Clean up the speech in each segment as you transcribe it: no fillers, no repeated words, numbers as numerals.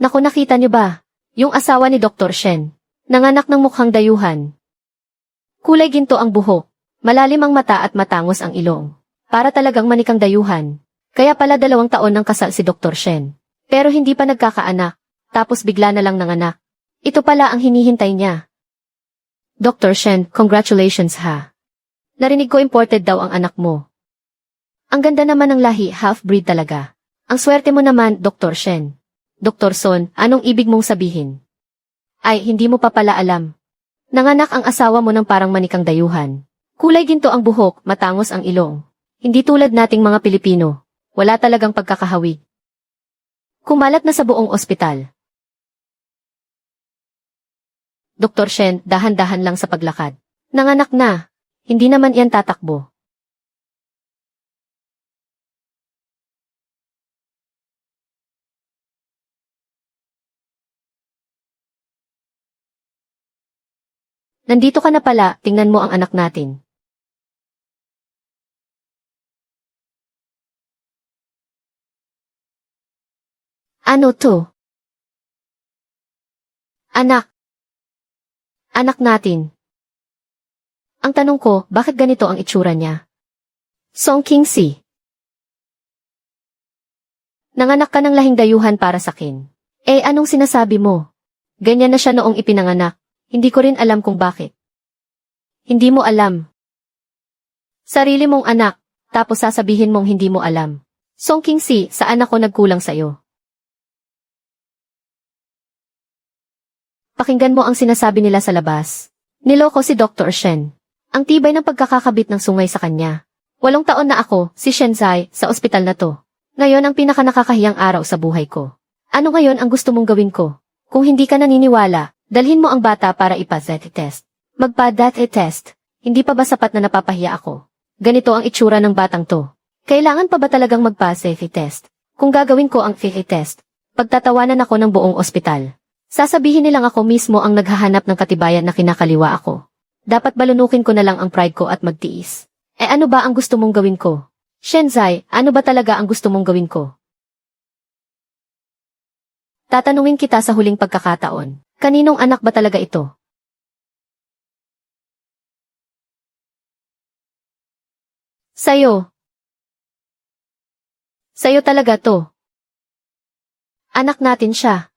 Naku, nakita niyo ba? Yung asawa ni Dr. Shen. Nanganak ng mukhang dayuhan. Kulay ginto ang buhok. Malalim ang mata at matangos ang ilong. Para talagang manikang dayuhan. Kaya pala 2 taon ng kasal si Dr. Shen. Pero hindi pa nagkakaanak. Tapos bigla na lang nanganak. Ito pala ang hinihintay niya. Dr. Shen, congratulations ha. Narinig ko imported daw ang anak mo. Ang ganda naman ng lahi, half-breed talaga. Ang swerte mo naman, Dr. Shen. Dr. Son, anong ibig mong sabihin? Ay, hindi mo pa pala alam. Nanganak ang asawa mo ng parang manikang dayuhan. Kulay ginto ang buhok, matangos ang ilong. Hindi tulad nating mga Pilipino. Wala talagang pagkakahawig. Kumalat na sa buong ospital. Dr. Shen, dahan-dahan lang sa paglakad. Nanganak na. Hindi naman iyan tatakbo. Nandito ka na pala, tingnan mo ang anak natin. Ano to? Anak. Anak natin. Ang tanong ko, bakit ganito ang itsura niya? Song Qingxi. Nanganak ka ng lahing dayuhan para sakin. Eh, anong sinasabi mo? Ganyan na siya noong ipinanganak. Hindi ko rin alam kung bakit. Hindi mo alam. Sarili mong anak, tapos sasabihin mong hindi mo alam. Song Qingxi, saan ako nagkulang sa'yo? Pakinggan mo ang sinasabi nila sa labas. Niloko si Dr. Shen. Ang tibay ng pagkakakabit ng sungay sa kanya. 8 taon na ako, si Shen Zai, sa ospital na to. Ngayon ang pinakanakakahiyang araw sa buhay ko. Ano ngayon ang gusto mong gawin ko? Kung hindi ka naniniwala, dalhin mo ang bata para ipa-DET test. Magpa-DET test. Hindi pa ba sapat na napapahiya ako? Ganito ang itsura ng batang to. Kailangan pa ba talagang magpa-DET test? Kung gagawin ko ang DET test, pagtatawanan ako ng buong ospital. Sasabihin nilang ako mismo ang naghahanap ng katibayan na kinakaliwa ako. Dapat balunukin ko na lang ang pride ko at magtiis. Eh ano ba ang gusto mong gawin ko? Shen Zai, ano ba talaga ang gusto mong gawin ko? Tatanungin kita sa huling pagkakataon. Kaninong anak ba talaga ito? Sa'yo. Sa'yo talaga to. Anak natin siya.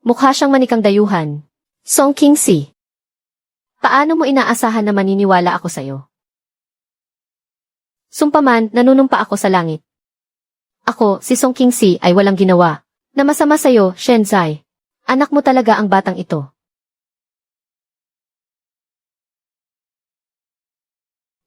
Mukha siyang manikang dayuhan. Song Qingxi. Paano mo inaasahan na maniniwala ako sa'yo? Sumpaman, nanunumpa ako sa langit. Ako, si Song Qingxi, ay walang ginawa. Na masama sa'yo, Shen Zai. Anak mo talaga ang batang ito.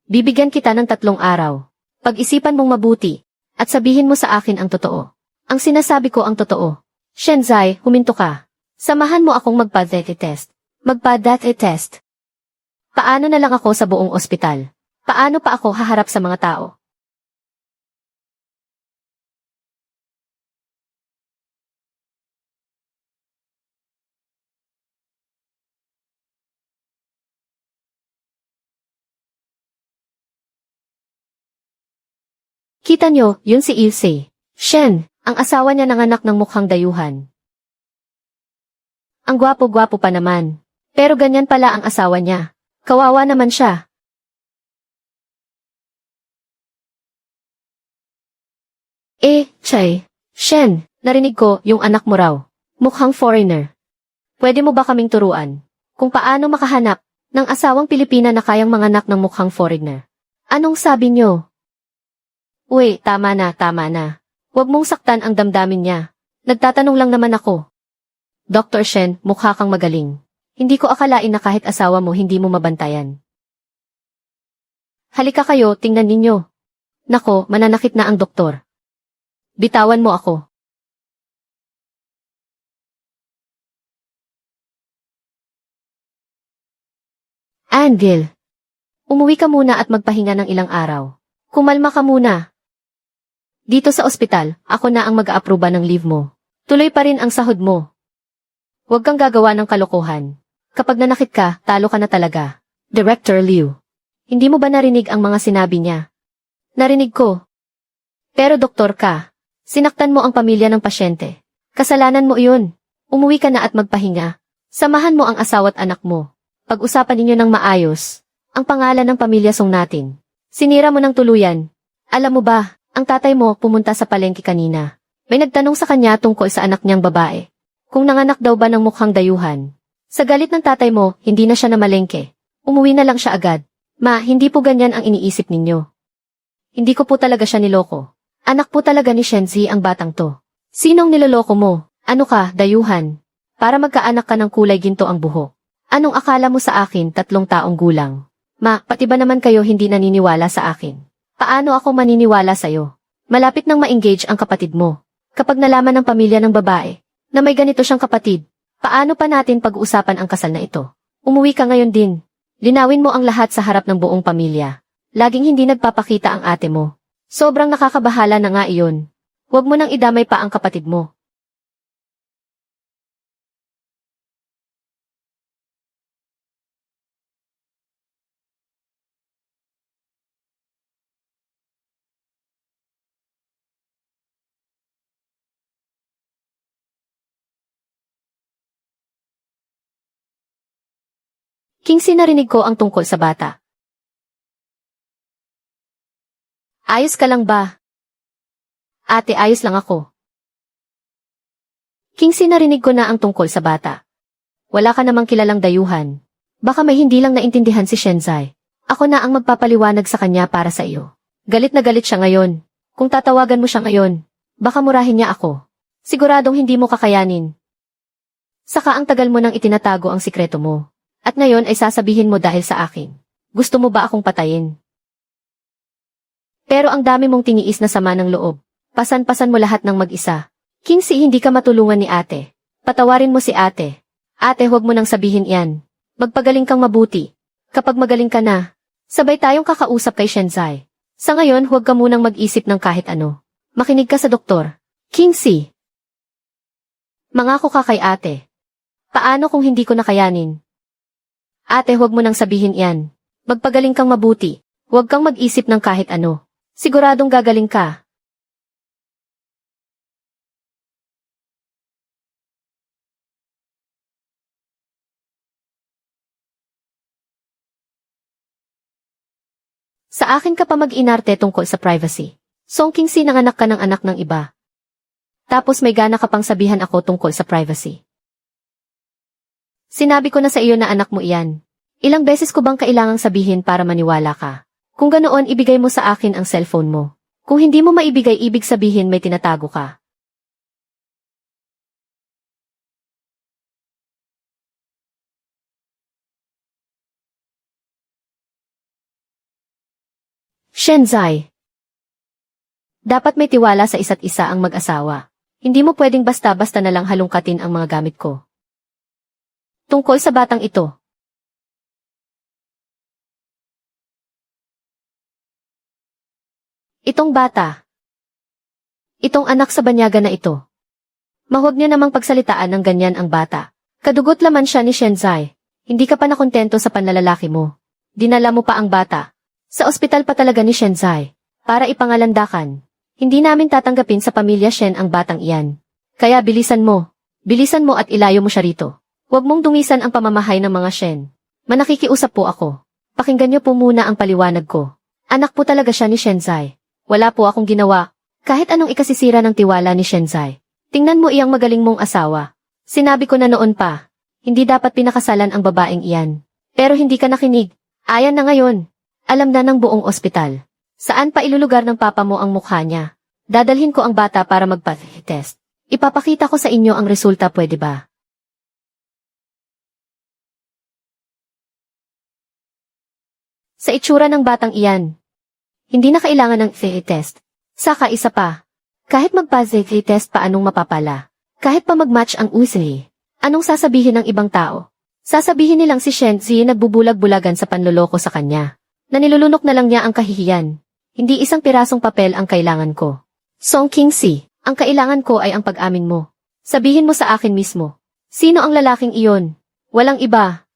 Bibigyan kita ng 3 araw. Pag-isipan mong mabuti, at sabihin mo sa akin ang totoo. Ang sinasabi ko ang totoo. Shen Zai, huminto ka. Samahan mo akong magpa-DET test. Magpa-DET test. Paano na lang ako sa buong ospital? Paano pa ako haharap sa mga tao? Kita nyo, yun si Ilse. Shen, ang asawa niya nanganak ng mukhang dayuhan. Ang gwapo-gwapo pa naman. Pero ganyan pala ang asawa niya. Kawawa naman siya. Chay. Shen, narinig ko, yung anak mo raw. Mukhang foreigner. Pwede mo ba kaming turuan? Kung paano makahanap ng asawang Pilipina na kayang manganak ng mukhang foreigner? Anong sabi nyo? Uy, tama na, tama na. Huwag mong saktan ang damdamin niya. Nagtatanong lang naman ako. Dr. Shen, mukha kang magaling. Hindi ko akalain na kahit asawa mo hindi mo mabantayan. Halika kayo, tingnan ninyo. Nako, mananakit na ang doktor. Bitawan mo ako. Angel, umuwi ka muna at magpahinga ng ilang araw. Kumalma ka muna. Dito sa ospital, ako na ang mag-aaproba ng leave mo. Tuloy pa rin ang sahod mo. Huwag kang gagawa ng kalokohan. Kapag nanakit ka, talo ka na talaga. Director Liu. Hindi mo ba narinig ang mga sinabi niya? Narinig ko. Pero doktor ka. Sinaktan mo ang pamilya ng pasyente. Kasalanan mo iyon. Umuwi ka na at magpahinga. Samahan mo ang asawa't anak mo. Pag-usapan ninyo ng maayos. Ang pangalan ng pamilya song natin. Sinira mo ng tuluyan. Alam mo ba, ang tatay mo pumunta sa palengke kanina. May nagtanong sa kanya tungkol sa anak niyang babae. Kung nanganak daw ba ng mukhang dayuhan. Sa galit ng tatay mo, hindi na siya namalengke. Umuwi na lang siya agad. Ma, hindi po ganyan ang iniisip ninyo. Hindi ko po talaga siya niloko. Anak po talaga ni Shenzi ang batang to. Sinong niloloko mo? Ano ka, dayuhan? Para magkaanak ka ng kulay ginto ang buhok. Anong akala mo sa akin 3 taong gulang? Ma, pati ba naman kayo hindi naniniwala sa akin? Paano ako maniniwala sa'yo? Malapit nang ma-engage ang kapatid mo. Kapag nalaman ng pamilya ng babae na may ganito siyang kapatid, paano pa natin pag-uusapan ang kasal na ito? Umuwi ka ngayon din. Linawin mo ang lahat sa harap ng buong pamilya. Laging hindi nagpapakita ang ate mo. Sobrang nakakabahala na nga iyon. Huwag mo nang idamay pa ang kapatid mo. Kingsley, narinig ko ang tungkol sa bata. Ayos ka lang ba? Ate, ayos lang ako. Kingsley, narinig ko na ang tungkol sa bata. Wala ka namang kilalang dayuhan. Baka may hindi lang naintindihan si Shenzai. Ako na ang magpapaliwanag sa kanya para sa iyo. Galit na galit siya ngayon. Kung tatawagan mo siya ngayon, baka murahin niya ako. Siguradong hindi mo kakayanin. Saka ang tagal mo nang itinatago ang sikreto mo. At ngayon ay sasabihin mo dahil sa akin. Gusto mo ba akong patayin? Pero ang dami mong tiniis na sama ng loob. Pasan-pasan mo lahat ng mag-isa. Kingsley, hindi ka matulungan ni ate. Patawarin mo si ate. Ate, huwag mo nang sabihin iyan. Magpagaling kang mabuti. Kapag magaling ka na, sabay tayong kakausap kay Shenzai. Sa ngayon, huwag ka munang mag-isip ng kahit ano. Makinig ka sa doktor. Kingsley. Mangako ka kay ate. Paano kung hindi ko nakayanin? Ate, huwag mo nang sabihin iyan. Magpagaling kang mabuti. Huwag kang mag-isip ng kahit ano. Siguradong gagaling ka. Sa akin ka pa mag-inarte tungkol sa privacy. Song Kingsley, nanganak ka ng anak ng iba. Tapos may gana ka pang sabihan ako tungkol sa privacy. Sinabi ko na sa iyo na anak mo iyan. Ilang beses ko bang kailangang sabihin para maniwala ka? Kung ganoon, ibigay mo sa akin ang cellphone mo. Kung hindi mo maibigay, ibig sabihin may tinatago ka. Shenzai. Dapat may tiwala sa isa't isa ang mag-asawa. Hindi mo pwedeng basta-basta na lang halungkatin ang mga gamit ko. Tungkol sa batang ito. Itong bata. Itong anak sa banyaga na ito. Mahuwag niyo namang pagsalitaan ng ganyan ang bata. Kadugot laman siya ni Shenzai. Hindi ka pa nakontento sa panlalalaki mo. Dinala mo pa ang bata. Sa ospital pa talaga ni Shenzai. Para ipangalandakan. Hindi namin tatanggapin sa pamilya Shen ang batang iyan. Kaya bilisan mo. Bilisan mo at ilayo mo siya rito. Huwag mong dungisan ang pamamahay ng mga Shen. Manakikiusap po ako. Pakinggan niyo po muna ang paliwanag ko. Anak po talaga siya ni Shenzai. Wala po akong ginawa. Kahit anong ikasisira ng tiwala ni Shenzai. Tingnan mo iyang magaling mong asawa. Sinabi ko na noon pa. Hindi dapat pinakasalan ang babaeng iyan. Pero hindi ka nakinig. Ayan na ngayon. Alam na ng buong ospital. Saan pa ilulugar ng papa mo ang mukha niya? Dadalhin ko ang bata para magpa-test. Ipapakita ko sa inyo ang resulta, pwede ba? Sa itsura ng batang iyan, hindi na kailangan ng test. Saka isa pa. Kahit magpa-test pa, anong mapapala? Kahit pa mag-match ang usay, anong sasabihin ng ibang tao? Sasabihin nilang si Shenzi nagbubulag-bulagan sa panloloko sa kanya. Na nilulunok na lang niya ang kahihiyan. Hindi isang pirasong papel ang kailangan ko. Song Kingsley, ang kailangan ko ay ang pag-amin mo. Sabihin mo sa akin mismo. Sino ang lalaking iyon? Walang iba.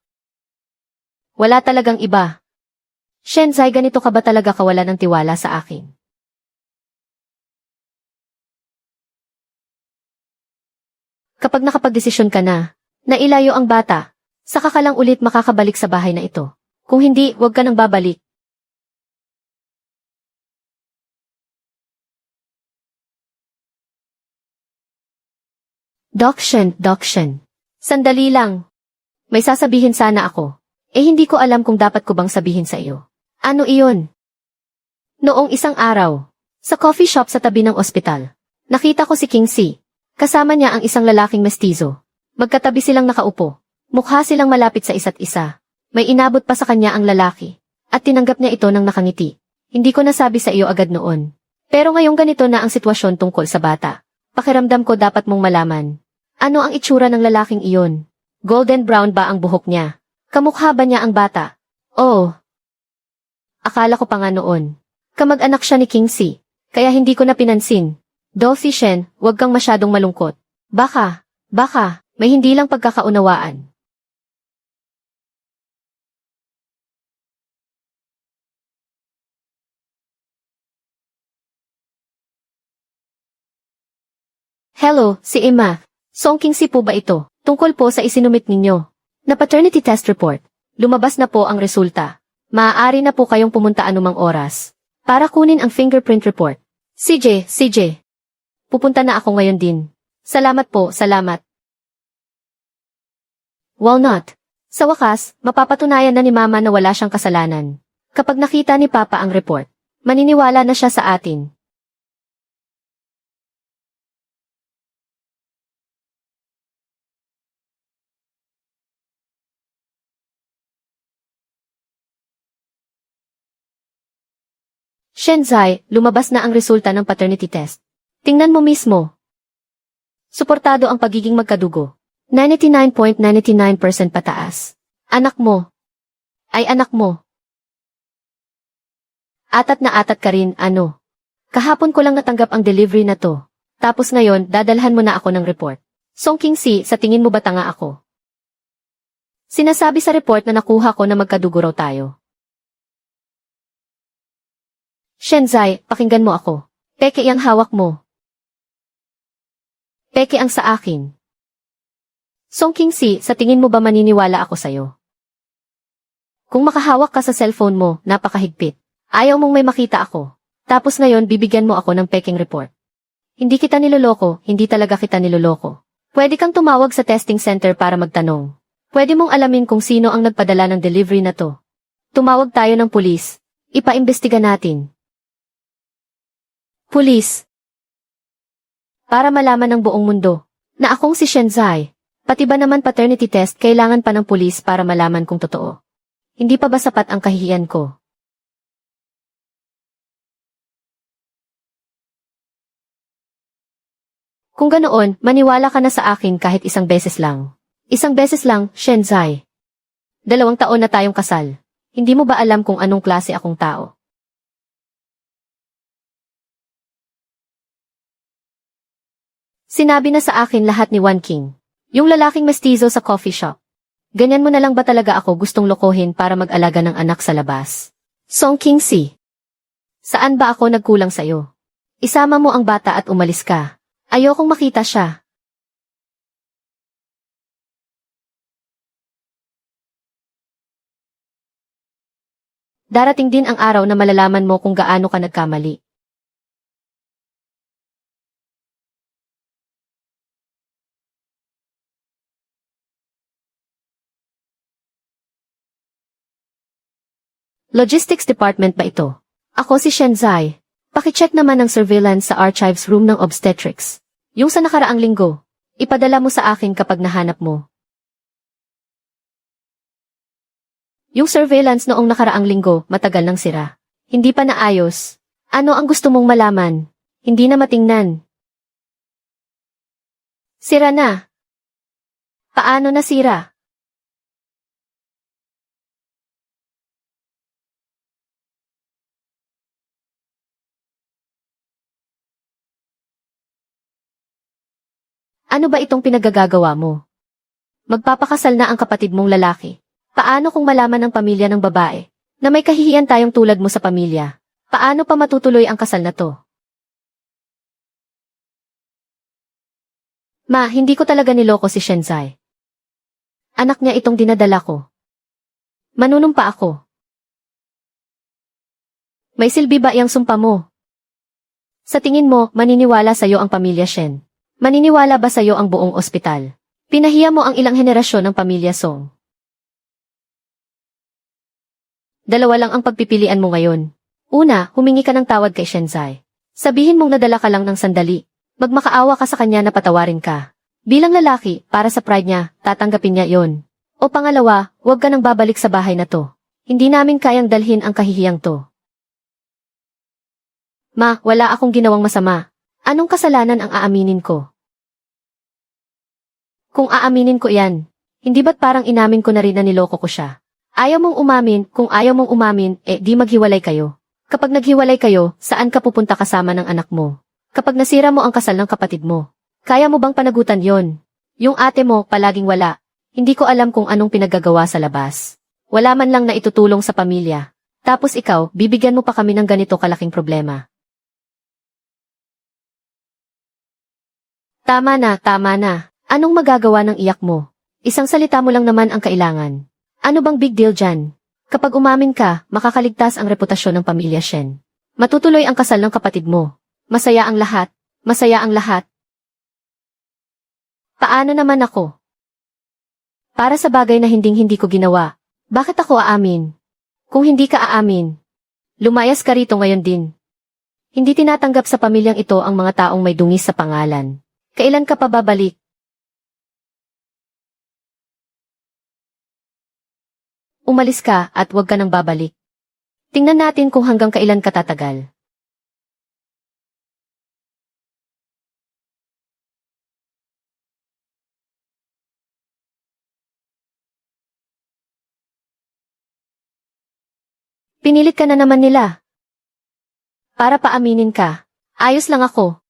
Wala talagang iba. Shenzai, ganito ka ba talaga kawalan ng tiwala sa akin? Kapag nakapagdesisyon ka na ilayo ang bata, saka ka lang ulit makakabalik sa bahay na ito. Kung hindi, huwag ka nang babalik. Doc Shen. Sandali lang. May sasabihin sana ako. Hindi ko alam kung dapat ko bang sabihin sa iyo. Ano iyon? Noong isang araw, sa coffee shop sa tabi ng ospital, nakita ko si King Si. Kasama niya ang isang lalaking mestizo. Magkatabi silang nakaupo. Mukha silang malapit sa isa't isa. May inabot pa sa kanya ang lalaki. At tinanggap niya ito ng nakangiti. Hindi ko nasabi sa iyo agad noon. Pero ngayong ganito na ang sitwasyon tungkol sa bata. Pakiramdam ko dapat mong malaman. Ano ang itsura ng lalaking iyon? Golden brown ba ang buhok niya? Kamukha ba niya ang bata? Oh. Akala ko pa nga noon. Kamag-anak siya ni King Si. Kaya hindi ko na pinansin. Dolphy Shen, huwag kang masyadong malungkot. Baka, may hindi lang pagkakaunawaan. Hello, si Emma. Song King Si po ba ito? Tungkol po sa isinumit ninyo na paternity test report. Lumabas na po ang resulta. Maaari na po kayong pumunta anumang oras para kunin ang fingerprint report. CJ. Pupunta na ako ngayon din. Salamat po, salamat. Walnut. Sa wakas, mapapatunayan na ni Mama na wala siyang kasalanan. Kapag nakita ni Papa ang report, maniniwala na siya sa atin. Shenzai, lumabas na ang resulta ng paternity test. Tingnan mo mismo. Suportado ang pagiging magkadugo. 99.99% pataas. Anak mo. Ay anak mo. Atat na atat ka rin, ano? Kahapon ko lang natanggap ang delivery na to. Tapos ngayon, dadalhan mo na ako ng report. Song King Si, sa tingin mo ba tanga ako? Sinasabi sa report na nakuha ko na magkadugo raw tayo. Shenzai, pakinggan mo ako. Peke ang hawak mo. Peke ang sa akin. Song King Si, sa tingin mo ba maniniwala ako sa'yo? Kung makahawak ka sa cellphone mo, napakahigpit. Ayaw mong may makita ako. Tapos ngayon bibigyan mo ako ng peking report. Hindi kita niloloko, hindi talaga kita niloloko. Pwede kang tumawag sa testing center para magtanong. Pwede mong alamin kung sino ang nagpadala ng delivery na to. Tumawag tayo ng pulis. Ipaimbestiga natin. Pulis. Para malaman ng buong mundo na akong si Shenzai. Pati ba naman paternity test kailangan pa ng pulis para malaman kung totoo? Hindi pa ba sapat ang kahihiyan ko? Kung ganoon, maniwala ka na sa akin kahit isang beses lang. Isang beses lang, Shenzai. 2 taon na tayong kasal. Hindi mo ba alam kung anong klase akong tao? Sinabi na sa akin lahat ni Wan King. Yung lalaking mestizo sa coffee shop. Ganyan mo na lang ba talaga ako gustong lokohin para mag-alaga ng anak sa labas? Song King Si. Saan ba ako nagkulang sa'yo? Isama mo ang bata at umalis ka. Ayokong makita siya. Darating din ang araw na malalaman mo kung gaano ka nagkamali. Logistics Department ba ito? Ako si Shenzai. Pakicheck naman ang surveillance sa archives room ng obstetrics. Yung sa nakaraang linggo, ipadala mo sa akin kapag nahanap mo. Yung surveillance noong nakaraang linggo, matagal nang sira. Hindi pa naayos. Ano ang gusto mong malaman? Hindi na matingnan. Sira na. Paano nasira? Ano ba itong pinagagagawa mo? Magpapakasal na ang kapatid mong lalaki. Paano kung malaman ng pamilya ng babae na may kahihiyan tayong tulad mo sa pamilya? Paano pa matutuloy ang kasal na to? Ma, hindi ko talaga niloko si Shenzai. Anak niya itong dinadala ko. Manunumpa ako. May silbi ba iyang sumpa mo? Sa tingin mo, maniniwala sa'yo ang pamilya Shen? Maniniwala ba sa'yo ang buong ospital? Pinahiya mo ang ilang henerasyon ng pamilya Song. Dalawa lang ang pagpipilian mo ngayon. Una, humingi ka ng tawad kay Shenzai. Sabihin mong nadala ka lang ng sandali. Magmakaawa ka sa kanya na patawarin ka. Bilang lalaki, para sa pride niya, tatanggapin niya yon. O pangalawa, huwag ka nang babalik sa bahay na to. Hindi namin kayang dalhin ang kahihiyang to. Ma, wala akong ginawang masama. Anong kasalanan ang aaminin ko? Kung aaminin ko yan, hindi ba't parang inamin ko na rin na niloko ko siya? Ayaw mong umamin, kung ayaw mong umamin, di maghiwalay kayo. Kapag naghiwalay kayo, saan ka pupunta kasama ng anak mo? Kapag nasira mo ang kasal ng kapatid mo, kaya mo bang panagutan yon? Yung ate mo, palaging wala. Hindi ko alam kung anong pinaggagawa sa labas. Wala man lang na itutulong sa pamilya. Tapos ikaw, bibigyan mo pa kami ng ganito kalaking problema. Tama na, tama na. Anong magagawa ng iyak mo? Isang salita mo lang naman ang kailangan. Ano bang big deal dyan? Kapag umamin ka, makakaligtas ang reputasyon ng pamilya Shen. Matutuloy ang kasal ng kapatid mo. Masaya ang lahat. Masaya ang lahat. Paano naman ako? Para sa bagay na hindi ko ginawa, bakit ako aamin? Kung hindi ka aamin, lumayas ka rito ngayon din. Hindi tinatanggap sa pamilyang ito ang mga taong may dungis sa pangalan. Kailan ka pa babalik? Umalis ka at huwag ka nang babalik. Tingnan natin kung hanggang kailan ka tatagal. Pinilit ka na naman nila. Para paaminin ka. Ayos lang ako.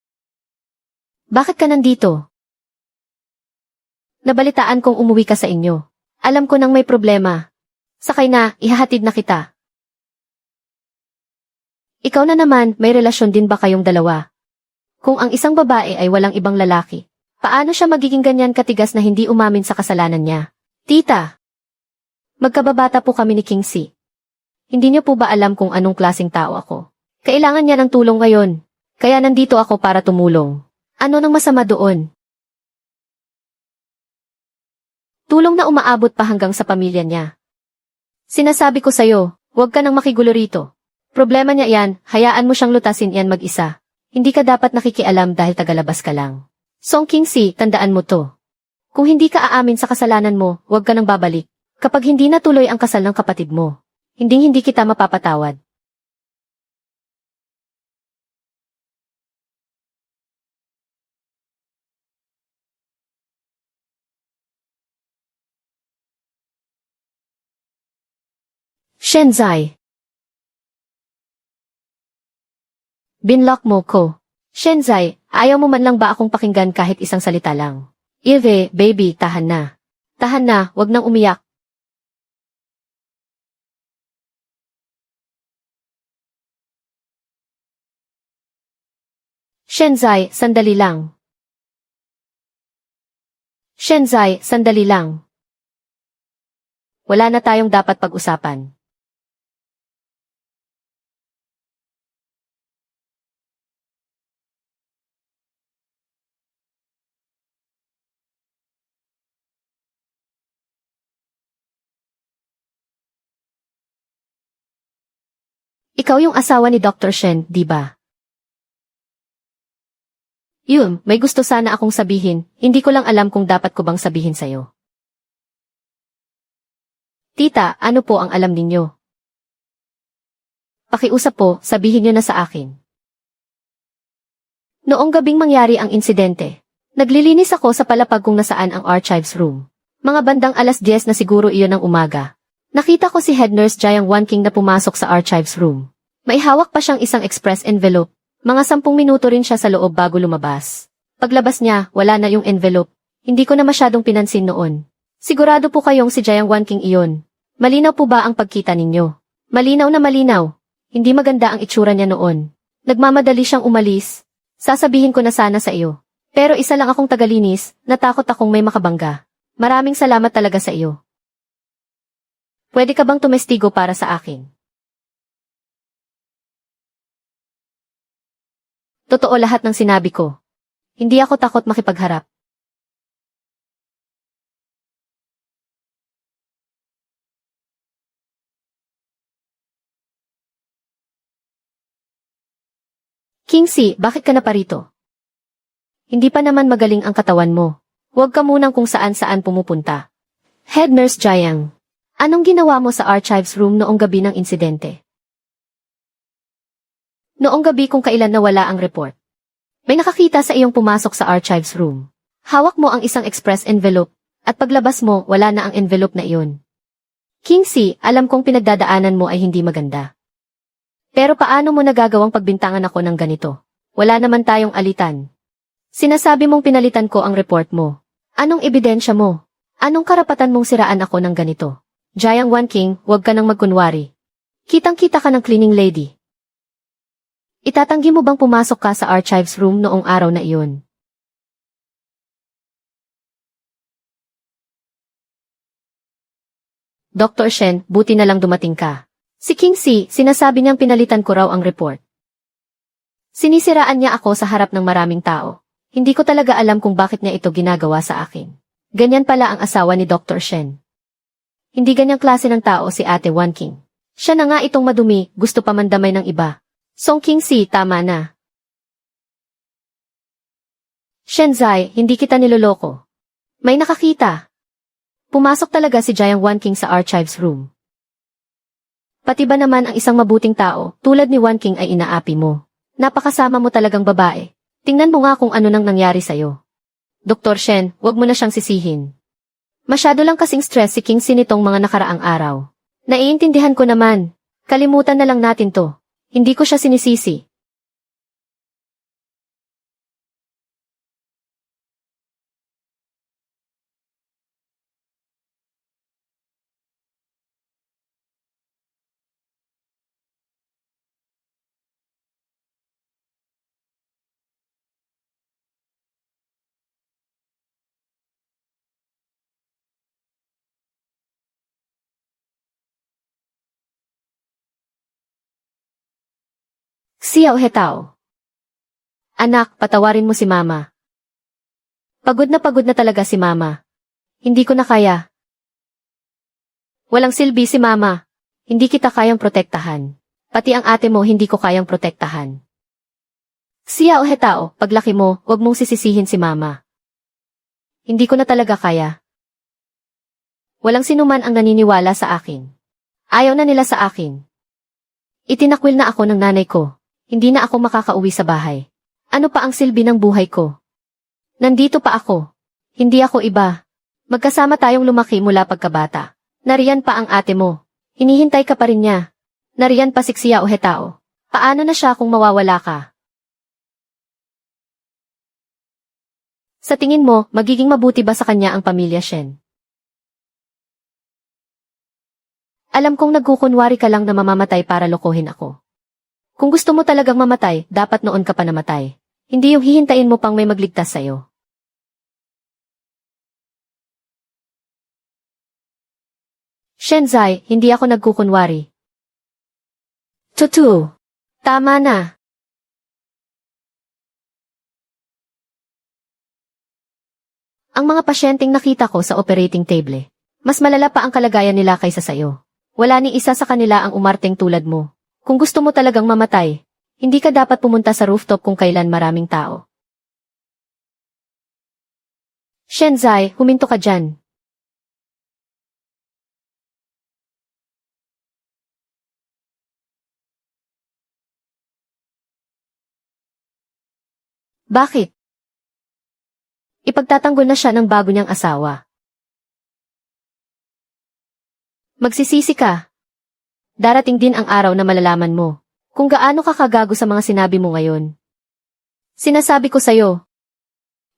Bakit ka nandito? Nabalitaan kong umuwi ka sa inyo. Alam ko nang may problema. Sakay na, ihahatid na kita. Ikaw na naman, may relasyon din ba kayong dalawa? Kung ang isang babae ay walang ibang lalaki, paano siya magiging ganyan katigas na hindi umamin sa kasalanan niya? Tita! Magkababata po kami ni Kingsley. Hindi niyo po ba alam kung anong klaseng tao ako? Kailangan niya ng tulong ngayon. Kaya nandito ako para tumulong. Ano nang masama doon? Tulong na umaabot pa hanggang sa pamilya niya. Sinasabi ko sa'yo, huwag ka nang makigulo rito. Problema niya yan, hayaan mo siyang lutasin yan mag-isa. Hindi ka dapat nakikialam dahil tagalabas ka lang. Song Kingsley, tandaan mo to. Kung hindi ka aamin sa kasalanan mo, huwag ka nang babalik. Kapag hindi natuloy ang kasal ng kapatid mo, hindi kita mapapatawad. Shenzai. Binlock mo ko. Shenzai, ayaw mo man lang ba akong pakinggan kahit isang salita lang? Ilve, baby, tahan na. Tahan na, wag nang umiyak. Shenzai, sandali lang. Shenzai, sandali lang. Wala na tayong dapat pag-usapan. Ikaw yung asawa ni Dr. Shen, di ba? Yun, may gusto sana akong sabihin, hindi ko lang alam kung dapat ko bang sabihin sa'yo. Tita, ano po ang alam ninyo? Pakiusap po, sabihin niyo na sa akin. Noong gabing mangyari ang insidente, naglilinis ako sa palapag kung nasaan ang archives room. Mga bandang 10:00 na siguro iyon ng umaga. Nakita ko si Head Nurse Jiang Wanking na pumasok sa archives room. May hawak pa siyang isang express envelope. Mga 10 minuto rin siya sa loob bago lumabas. Paglabas niya, wala na yung envelope. Hindi ko na masyadong pinansin noon. Sigurado po kayong si Jiang Wanking iyon. Malinaw po ba ang pagkita ninyo? Malinaw na malinaw. Hindi maganda ang itsura niya noon. Nagmamadali siyang umalis. Sasabihin ko na sana sa iyo. Pero isa lang akong tagalinis, natakot akong may makabangga. Maraming salamat talaga sa iyo. Pwede ka bang tumestigo para sa akin? Totoo lahat ng sinabi ko. Hindi ako takot makipagharap. Kingsley, bakit ka na parito? Hindi pa naman magaling ang katawan mo. Huwag ka munang kung saan-saan pumupunta. Head Nurse Jiang, anong ginawa mo sa archives room noong gabi ng insidente? Noong gabi kung kailan nawala ang report. May nakakita sa iyong pumasok sa archives room. Hawak mo ang isang express envelope, at paglabas mo, wala na ang envelope na iyon. Kingsley, alam kong pinagdadaanan mo ay hindi maganda. Pero paano mo nagagawang pagbintangan ako ng ganito? Wala naman tayong alitan. Sinasabi mong pinalitan ko ang report mo. Anong ebidensya mo? Anong karapatan mong siraan ako ng ganito? Jiang Wanqing, huwag ka nang magkunwari. Kitang-kita ka ng cleaning lady. Itatanggi mo bang pumasok ka sa archives room noong araw na iyon? Dr. Shen, buti na lang dumating ka. Si Kingsley, sinasabi niyang pinalitan ko raw ang report. Sinisiraan niya ako sa harap ng maraming tao. Hindi ko talaga alam kung bakit niya ito ginagawa sa akin. Ganyan pala ang asawa ni Dr. Shen. Hindi ganyang klase ng tao si Ate Wanqing. Siya na nga itong madumi, gusto pa mandamay ng iba. Song Kingsley, tama na. Shenzai, hindi kita niloloko. May nakakita. Pumasok talaga si Jiang Wanqing sa archives room. Pati ba naman ang isang mabuting tao, tulad ni Wanqing ay inaapi mo? Napakasama mo talagang babae. Tingnan mo nga kung ano nang nangyari sa'yo. Dr. Shen, huwag mo na siyang sisihin. Masyado lang kasing stress si Kingsley nitong mga nakaraang araw. Naiintindihan ko naman. Kalimutan na lang natin to. Hindi ko siya sinisisi. Xiao Hetao. Anak, patawarin mo si Mama. Pagod na talaga si Mama. Hindi ko na kaya. Walang silbi si Mama. Hindi kita kayang protektahan. Pati ang ate mo hindi ko kayang protektahan. Xiao Hetao, paglaki mo, huwag mong sisisihin si Mama. Hindi ko na talaga kaya. Walang sinuman ang naniniwala sa akin. Ayaw na nila sa akin. Itinakwil na ako ng nanay ko. Hindi na ako makakauwi sa bahay. Ano pa ang silbi ng buhay ko? Nandito pa ako. Hindi ako iba. Magkasama tayong lumaki mula pagkabata. Nariyan pa ang ate mo. Hinihintay ka pa rin niya. Nariyan pa si Xiao Hetao. Paano na siya kung mawawala ka? Sa tingin mo, magiging mabuti ba sa kanya ang pamilya Shen? Alam kong nagkukunwari ka lang na mamamatay para lokohin ako. Kung gusto mo talagang mamatay, dapat noon ka pa namatay. Hindi yung hihintayin mo pang may magligtas sa'yo. Shenzai, hindi ako nagkukunwari. Tutu. Tama na. Ang mga pasyenteng nakita ko sa operating table, mas malala pa ang kalagayan nila kaysa sa'yo. Wala ni isa sa kanila ang umarteng tulad mo. Kung gusto mo talagang mamatay, hindi ka dapat pumunta sa rooftop kung kailan maraming tao. Shenzai, huminto ka dyan. Bakit? Ipagtatanggol na siya ng bago niyang asawa. Magsisisi ka. Darating din ang araw na malalaman mo kung gaano ka kagago sa mga sinabi mo ngayon. Sinasabi ko sa'yo,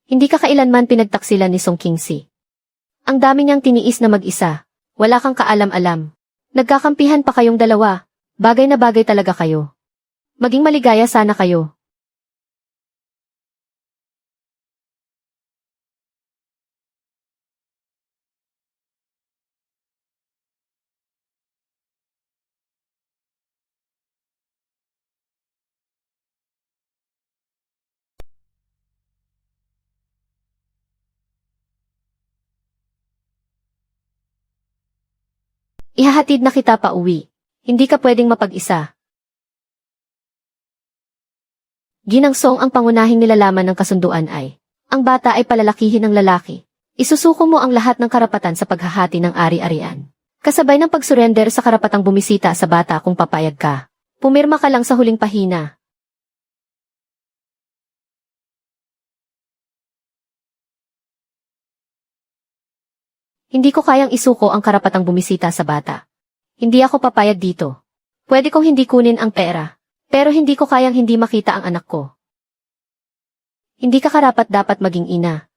hindi ka kailanman pinagtaksilan ni Song Kingsley. Ang dami niyang tiniis na mag-isa, wala kang kaalam-alam. Nagkakampihan pa kayong dalawa, bagay na bagay talaga kayo. Maging maligaya sana kayo. Ihahatid na kita pa uwi. Hindi ka pwedeng mapag-isa. Ginangsong ang pangunahing nilalaman ng kasunduan ay, ang bata ay palalakihin ng lalaki. Isusuko mo ang lahat ng karapatan sa paghahati ng ari-arian. Kasabay ng pagsurrender sa karapatang bumisita sa bata kung papayag ka. Pumirma ka lang sa huling pahina. Hindi ko kayang isuko ang karapatang bumisita sa bata. Hindi ako papayag dito. Pwede kong hindi kunin ang pera. Pero hindi ko kayang hindi makita ang anak ko. Hindi ka karapat-dapat maging ina.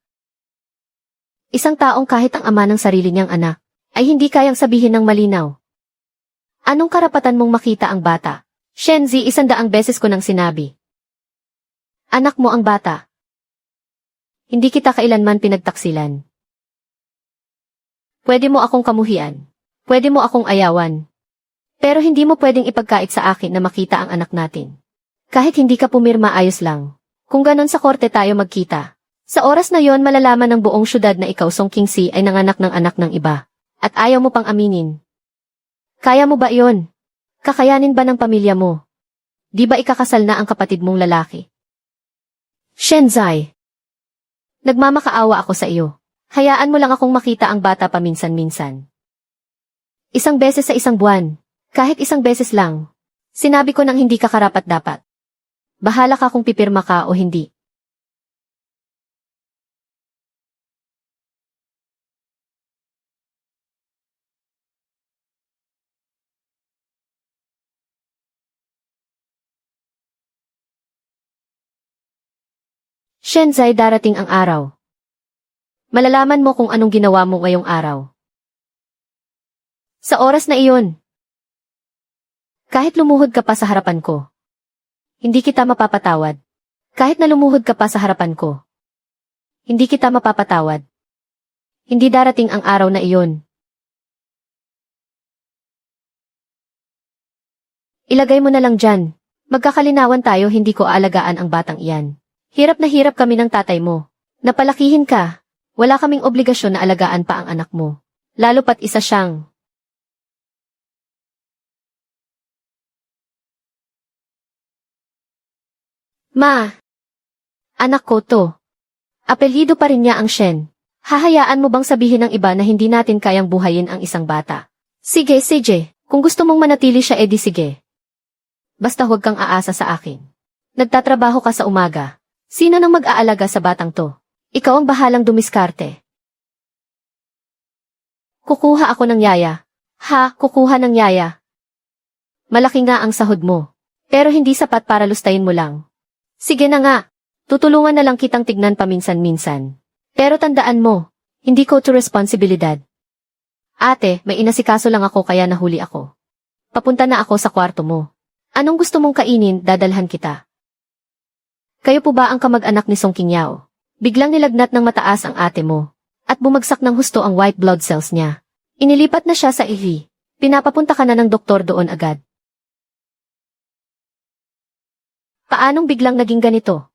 Isang taong kahit ang ama ng sarili niyang anak, ay hindi kayang sabihin ng malinaw. Anong karapatan mong makita ang bata? Shenzi, 100 beses ko nang sinabi. Anak mo ang bata. Hindi kita kailanman pinagtaksilan. Pwede mo akong kamuhian. Pwede mo akong ayawan. Pero hindi mo pwedeng ipagkait sa akin na makita ang anak natin. Kahit hindi ka pumirma, ayos lang. Kung ganon sa korte tayo magkita. Sa oras na yon malalaman ng buong syudad na ikaw, Song Qingxi, ay nanganak ng anak ng iba. At ayaw mo pang aminin. Kaya mo ba yon? Kakayanin ba ng pamilya mo? Di ba ikakasal na ang kapatid mong lalaki? Shenzai. Nagmamakaawa ako sa iyo. Hayaan mo lang akong makita ang bata paminsan-minsan. 1 beses sa 1 buwan. Kahit 1 beses lang. Sinabi ko nang hindi ka karapat-dapat. Bahala ka kung pipirma ka o hindi. Shenzai, darating ang araw. Malalaman mo kung anong ginawa mo ngayong araw. Sa oras na iyon, kahit lumuhod ka pa sa harapan ko, hindi kita mapapatawad. Kahit na lumuhod ka pa sa harapan ko, hindi kita mapapatawad. Hindi darating ang araw na iyon. Ilagay mo na lang dyan. Magkakalinawan tayo, hindi ko aalagaan ang batang iyan. Hirap na hirap kami ng tatay mo. Napalakihin ka. Wala kaming obligasyon na alagaan pa ang anak mo. Lalo pat isa siyang Ma! Anak ko to. Apelyido pa rin niya ang Shen. Hahayaan mo bang sabihin ng iba na hindi natin kayang buhayin ang isang bata? Sige, sige. Kung gusto mong manatili siya, edi sige. Basta huwag kang aasa sa akin. Nagtatrabaho ka sa umaga. Sino nang mag-aalaga sa batang to? Ikaw ang bahalang dumiskarte. Kukuha ako ng yaya. Ha, kukuha ng yaya. Malaki nga ang sahod mo. Pero hindi sapat para lustayin mo lang. Sige na nga. Tutulungan na lang kitang tignan paminsan-minsan. Pero tandaan mo, hindi ko to responsibilidad. Ate, may inasikaso lang ako kaya nahuli ako. Papunta na ako sa kwarto mo. Anong gusto mong kainin, dadalhan kita. Kayo po ba ang kamag-anak ni Song Qingyao? Biglang nilagnat ng mataas ang ate mo. At bumagsak ng husto ang white blood cells niya. Inilipat na siya sa EV. Pinapapunta ka na ng doktor doon agad. Paanong biglang naging ganito?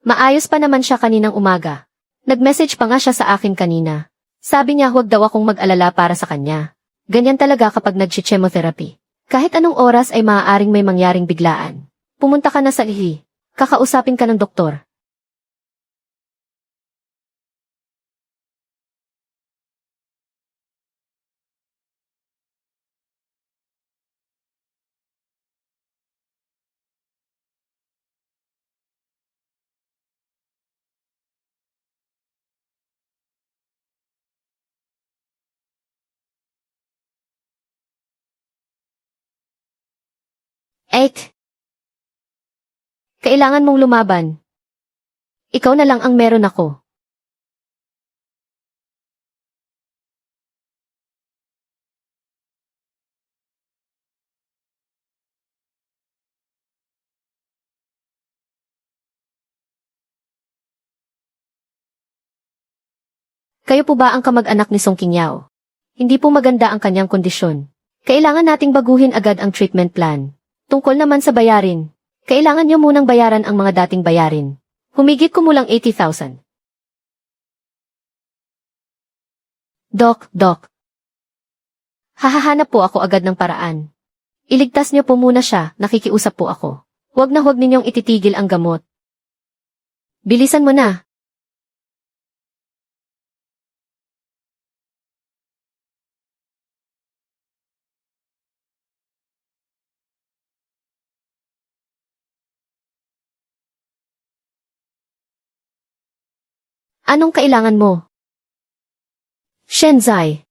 Maayos pa naman siya kaninang umaga. Nag-message pa nga siya sa akin kanina. Sabi niya huwag daw akong mag-alala para sa kanya. Ganyan talaga kapag nag-chemotherapy. Kahit anong oras ay maaaring may mangyaring biglaan. Pumunta ka na sa EV. Kakausapin ka ng doktor. Ek! Kailangan mong lumaban. Ikaw na lang ang meron ako. Kayo po ba ang kamag-anak ni Song Qingyao? Hindi po maganda ang kanyang kondisyon. Kailangan nating baguhin agad ang treatment plan. Tungkol naman sa bayarin, kailangan niyo munang bayaran ang mga dating bayarin. Humigit kumulang 80,000. Doc. Hahahanap po ako agad ng paraan. Iligtas niyo po muna siya, nakikiusap po ako. Huwag na huwag ninyong ititigil ang gamot. Bilisan mo na. Anong kailangan mo? Shenzai.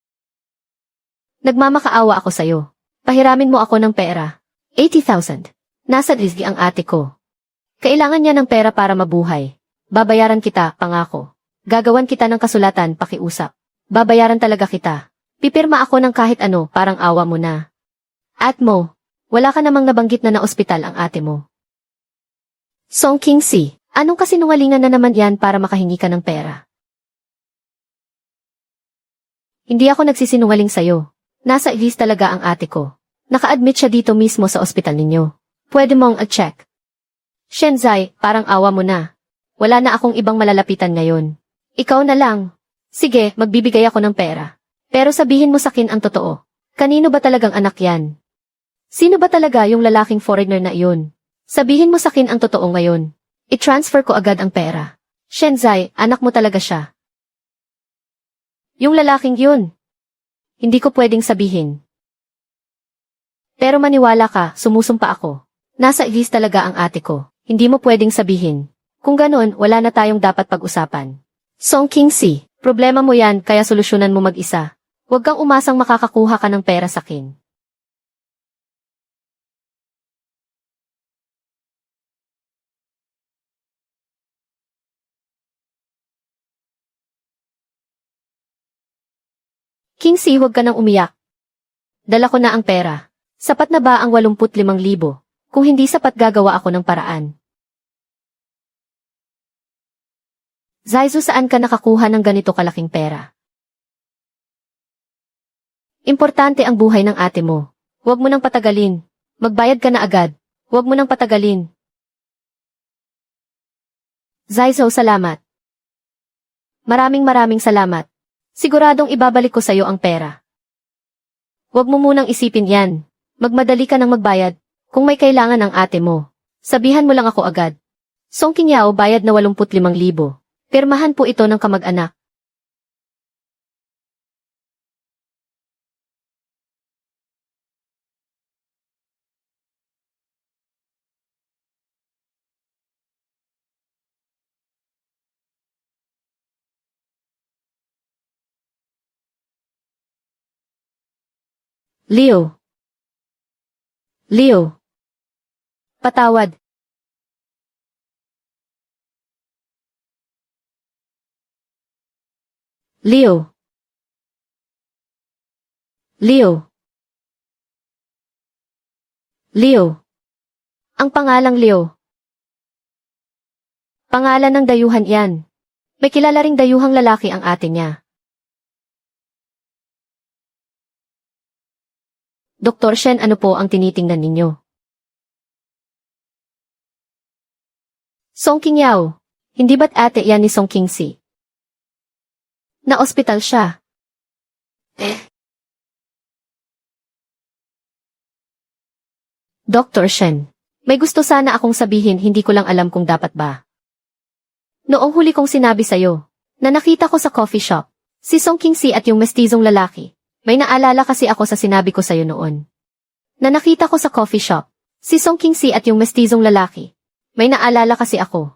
Nagmamakaawa ako sa'yo. Pahiramin mo ako ng pera. 80,000. Nasa Rizgi ang ate ko. Kailangan niya ng pera para mabuhay. Babayaran kita, pangako. Gagawan kita ng kasulatan, pakiusap. Babayaran talaga kita. Pipirma ako ng kahit ano, parang awa mo na. At mo, wala ka namang nabanggit na ospital ang ate mo. Song Kingsi, anong kasinungalingan na naman yan para makahingi ka ng pera? Hindi ako nagsisinungaling sa'yo. Nasa list talaga ang ate ko. Naka-admit siya dito mismo sa ospital ninyo. Pwede mong i-check. Shenzai, parang awa mo na. Wala na akong ibang malalapitan ngayon. Ikaw na lang. Sige, magbibigay ako ng pera. Pero sabihin mo sakin ang totoo. Kanino ba talagang anak yan? Sino ba talaga yung lalaking foreigner na iyon? Sabihin mo sakin ang totoo ngayon. I-transfer ko agad ang pera. Shenzai, anak mo talaga siya. Yung lalaking yun. Hindi ko pwedeng sabihin. Pero maniwala ka, sumusumpa ako. Nasa list talaga ang ate ko. Hindi mo pwedeng sabihin. Kung ganon, wala na tayong dapat pag-usapan. Song Kingsi, problema mo yan kaya solusyonan mo mag-isa. Huwag kang umasang makakakuha ka ng pera sakin. Kingsi, huwag ka nang umiyak. Dala ko na ang pera. Sapat na ba ang 85,000? Kung hindi sapat gagawa ako ng paraan. Zaizu, saan ka nakakuha ng ganito kalaking pera? Importante ang buhay ng ate mo. Huwag mo nang patagalin. Magbayad ka na agad. Huwag mo nang patagalin. Zaizu, salamat. Maraming salamat. Siguradong ibabalik ko sa'yo ang pera. Huwag mo munang isipin yan. Magmadali ka nang magbayad. Kung may kailangan ang ate mo, sabihan mo lang ako agad. Song Qingyao, bayad na 85,000. Pirmahan po ito ng kamag-anak. Leo. Leo. Patawad. Leo. Leo. Leo. Ang pangalang Leo. Pangalan ng dayuhan yan. May kilala ring dayuhang lalaki ang ate niya. Dr. Shen, ano po ang tinitingnan ninyo? Song Qingyao. Hindi ba't ate yan ni Song Kingsi? Na-ospital siya. Dr. Shen. May gusto sana akong sabihin, hindi ko lang alam kung dapat ba. Noong huli kong sinabi sa'yo, na nakita ko sa coffee shop, si Song Kingsi at yung mestizong lalaki. May naalala kasi ako sa sinabi ko sa'yo noon. Na nakita ko sa coffee shop, si Song Kingsi at yung mestizong lalaki. May naalala kasi ako.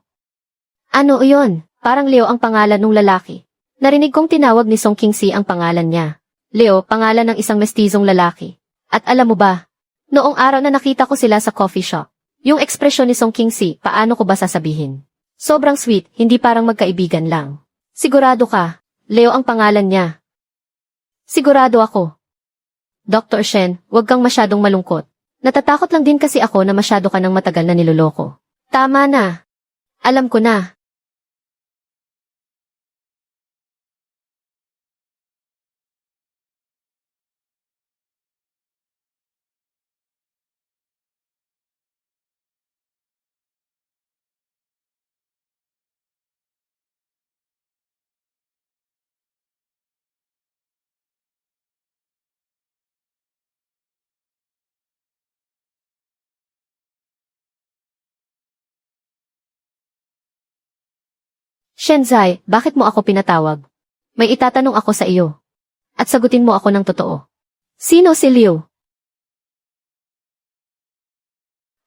Ano iyon? Parang Leo ang pangalan ng lalaki. Narinig kong tinawag ni Song Kingsi ang pangalan niya. Leo, pangalan ng isang mestizong lalaki. At alam mo ba, noong araw na nakita ko sila sa coffee shop, yung ekspresyon ni Song Kingsi, paano ko ba sasabihin? Sobrang sweet, hindi parang magkaibigan lang. Sigurado ka, Leo ang pangalan niya. Sigurado ako. Dr. Shen, huwag kang masyadong malungkot. Natatakot lang din kasi ako na masyado ka nang matagal na niloloko. Tama na. Alam ko na. Shenzai, bakit mo ako pinatawag? May itatanong ako sa iyo. At sagutin mo ako ng totoo. Sino si Liu?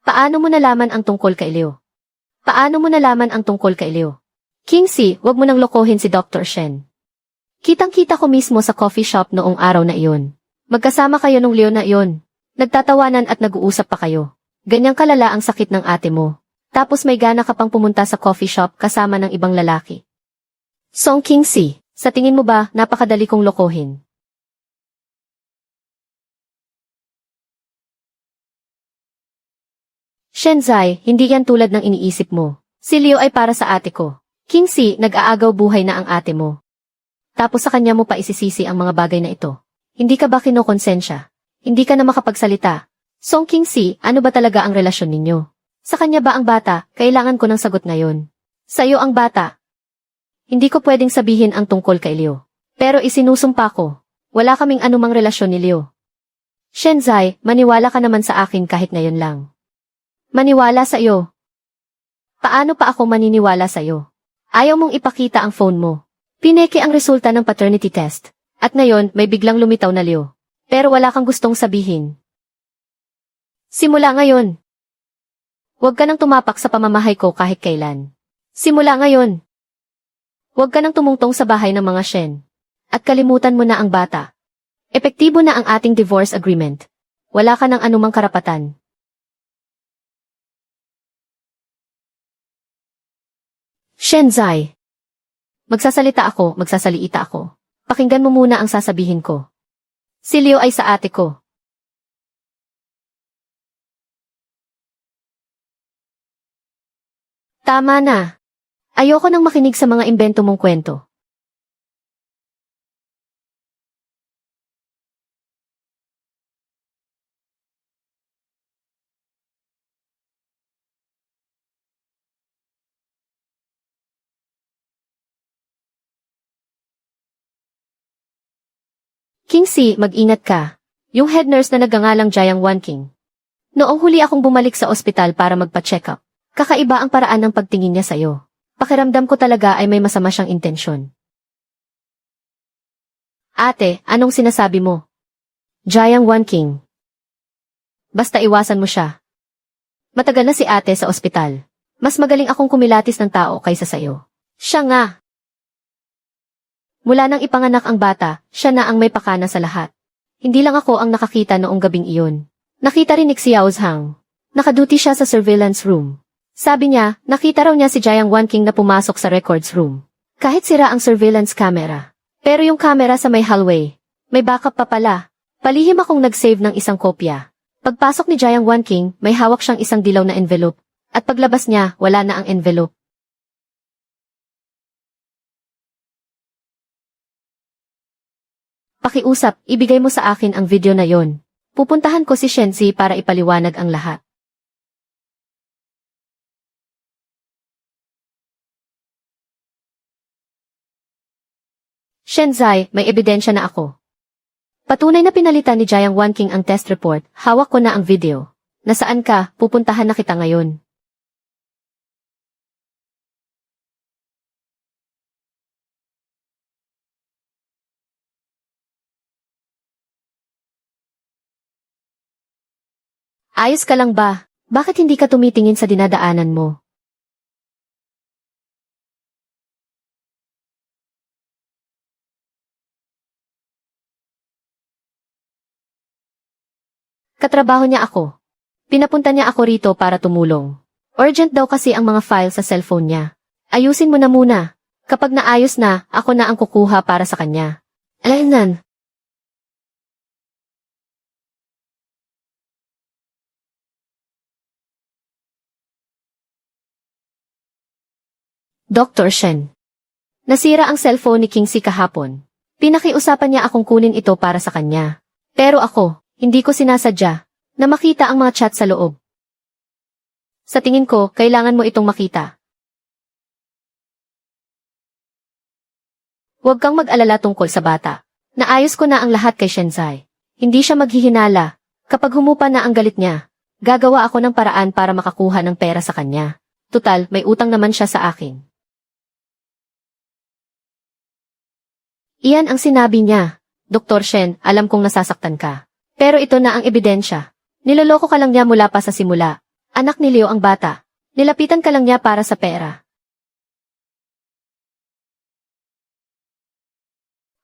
Paano mo nalaman ang tungkol kay Liu? Paano mo nalaman ang tungkol kay Liu? Kingsley, wag mo nang lokohin si Dr. Shen. Kitang-kita ko mismo sa coffee shop noong araw na iyon. Magkasama kayo nung Liu na iyon. Nagtatawanan at nag-uusap pa kayo. Ganyang kalala ang sakit ng ate mo. Tapos may gana ka pang pumunta sa coffee shop kasama ng ibang lalaki. Song Kingsley, sa tingin mo ba napakadali kong lokohin? Shenzai, hindi yan tulad ng iniisip mo. Si Liu ay para sa ate ko. Kingsley, nag-aagaw buhay na ang ate mo. Tapos sa kanya mo pa isisisi ang mga bagay na ito. Hindi ka ba kinokonsensya? Hindi ka na makapagsalita. Song Kingsley, ano ba talaga ang relasyon ninyo? Sa kanya ba ang bata? Kailangan ko ng sagot ngayon. Sa iyo ang bata. Hindi ko pwedeng sabihin ang tungkol kay Liu. Pero isinusumpa ko. Wala kaming anumang relasyon ni Liu. Shenzai, maniwala ka naman sa akin kahit ngayon lang. Maniwala sa iyo. Paano pa ako maniniwala sa iyo? Ayaw mong ipakita ang phone mo. Pineke ang resulta ng paternity test. At ngayon, may biglang lumitaw na Liu. Pero wala kang gustong sabihin. Simula ngayon. Huwag ka nang tumapak sa pamamahay ko kahit kailan. Simula ngayon. Huwag ka nang tumungtong sa bahay ng mga Shen. At kalimutan mo na ang bata. Epektibo na ang ating divorce agreement. Wala ka ng anumang karapatan. Shenzai. Magsasalita ako, magsasaliita ako. Pakinggan mo muna ang sasabihin ko. Si Liu ay sa ate ko. Tama na. Ayoko nang makinig sa mga imbento mong kwento. Kingsley, mag-ingat ka. Yung head nurse na nagngangalang Jiang Wanqing. Noong huli akong bumalik sa ospital para magpa-check up, kakaiba ang paraan ng pagtingin niya sa'yo. Pakiramdam ko talaga ay may masama siyang intensyon. Ate, anong sinasabi mo? Jiang Wanqing. Basta iwasan mo siya. Matagal na si ate sa ospital. Mas magaling akong kumilatis ng tao kaysa sa'yo. Siya nga. Mula nang ipanganak ang bata, siya na ang may pakana sa lahat. Hindi lang ako ang nakakita noong gabing iyon. Nakita rin ni Xiao Zhang. Nakaduty siya sa surveillance room. Sabi niya, nakita raw niya si Jiang Wanqing na pumasok sa records room. Kahit sira ang surveillance camera. Pero yung camera sa may hallway, may backup pa pala. Palihim akong nag-save ng isang kopya. Pagpasok ni Jiang Wanqing, may hawak siyang isang dilaw na envelope. At paglabas niya, wala na ang envelope. Pakiusap, ibigay mo sa akin ang video na yon. Pupuntahan ko si Shenzi para ipaliwanag ang lahat. Shenzai, may ebidensya na ako. Patunay na pinalitan ni Jiang Wanqing ang test report, hawak ko na ang video. Nasaan ka? Pupuntahan na kita ngayon. Ayos ka lang ba? Bakit hindi ka tumitingin sa dinadaanan mo? Katrabaho niya ako. Pinapunta niya ako rito para tumulong. Urgent daw kasi ang mga file sa cellphone niya. Ayusin mo na muna. Kapag naayos na, ako na ang kukuha para sa kanya. Alaynan. Dr. Shen. Nasira ang cellphone ni Kingsley kahapon. Pinakiusapan niya akong kunin ito para sa kanya. Pero ako, hindi ko sinasadya na makita ang mga chat sa loob. Sa tingin ko, kailangan mo itong makita. Huwag kang mag-alala tungkol sa bata. Naayos ko na ang lahat kay Shenzai. Hindi siya maghihinala. Kapag humupa na ang galit niya, gagawa ako ng paraan para makakuha ng pera sa kanya. Tutal, may utang naman siya sa akin. Iyan ang sinabi niya. Dr. Shen, alam kong nasasaktan ka. Pero ito na ang ebidensya. Niloloko ka lang niya mula pa sa simula. Anak ni Leo ang bata. Nilapitan ka lang niya para sa pera.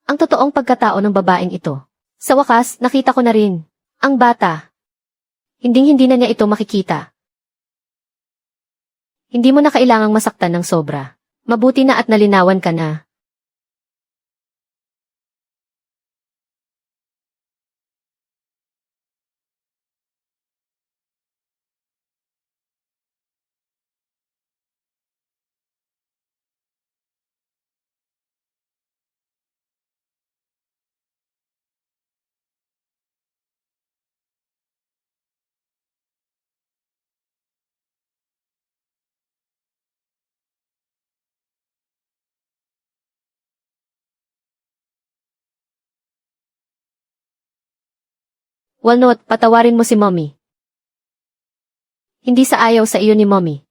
Ang totoong pagkatao ng babaeng ito. Sa wakas, nakita ko na rin. Ang bata. Hinding-hindi na niya ito makikita. Hindi mo na kailangang masaktan ng sobra. Mabuti na at nalinawan ka na. Walnut, patawarin mo si Mommy. Hindi sa ayaw sa iyo ni Mommy.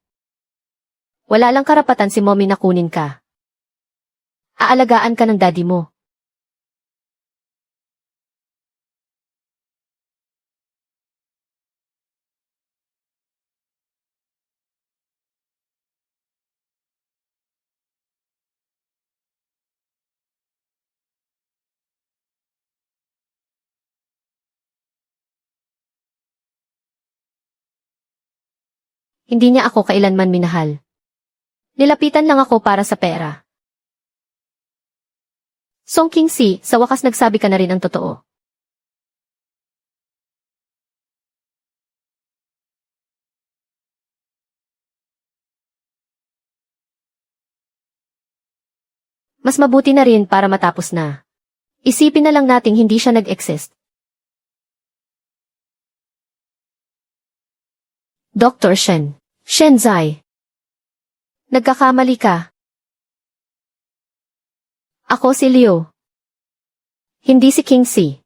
Wala lang karapatan si Mommy na kunin ka. Aalagaan ka ng daddy mo. Hindi niya ako kailanman minahal. Nilapitan lang ako para sa pera. Song King-si, sa wakas nagsabi ka na rin ang totoo. Mas mabuti na rin para matapos na. Isipin na lang nating hindi siya nag-exist. Dr. Shen. Shenzai. Nagkakamali ka. Ako si Leo. Hindi si King-si.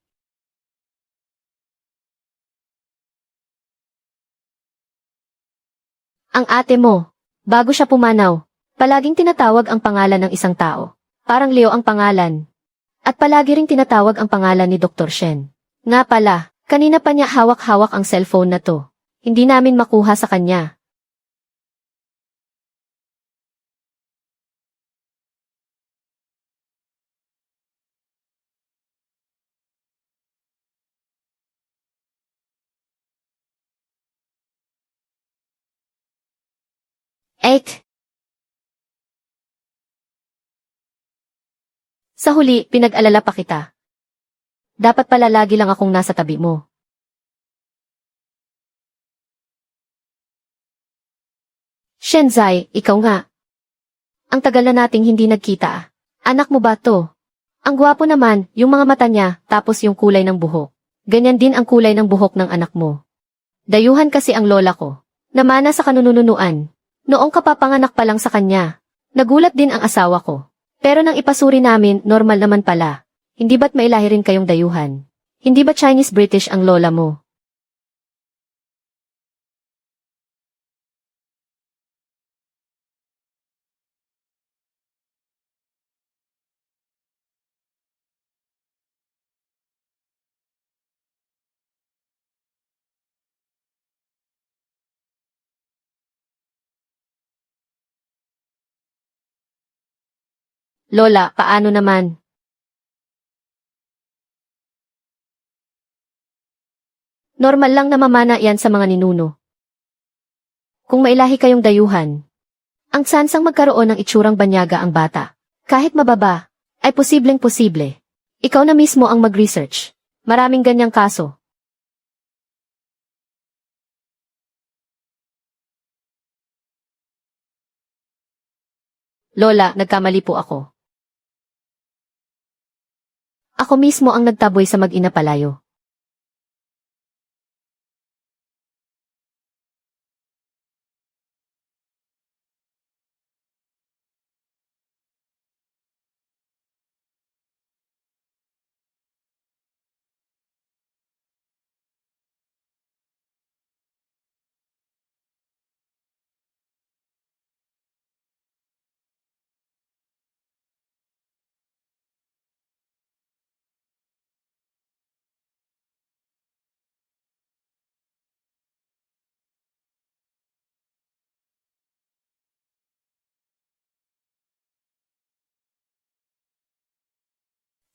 Ang ate mo, bago siya pumanaw, palaging tinatawag ang pangalan ng isang tao. Parang Leo ang pangalan. At palagi ring tinatawag ang pangalan ni Dr. Shen. Nga pala, kanina pa niya hawak-hawak ang cellphone na to. Hindi namin makuha sa kanya. Ek! Sa huli, pinag-alala pa kita. Dapat pala lagi lang akong nasa tabi mo. Shenzai, ikaw nga. Ang tagal na nating hindi nagkita. Anak mo ba to? Ang gwapo naman, yung mga mata niya, tapos yung kulay ng buhok. Ganyan din ang kulay ng buhok ng anak mo. Dayuhan kasi ang lola ko. Namana sa kanununuan. Noong kapapanganak pa lang sa kanya. Nagulat din ang asawa ko. Pero nang ipasuri namin, normal naman pala. Hindi ba't mailahi rin kayong dayuhan? Hindi ba Chinese-British ang lola mo? Lola, paano naman? Normal lang na mamana yan sa mga ninuno. Kung mailahi kayong dayuhan, ang tsansang magkaroon ng itsurang banyaga ang bata. Kahit mababa, ay posibleng-posible. Ikaw na mismo ang mag-research. Maraming ganyang kaso. Lola, nagkamali po ako. Ako mismo ang nagtaboy sa mag-ina palayo.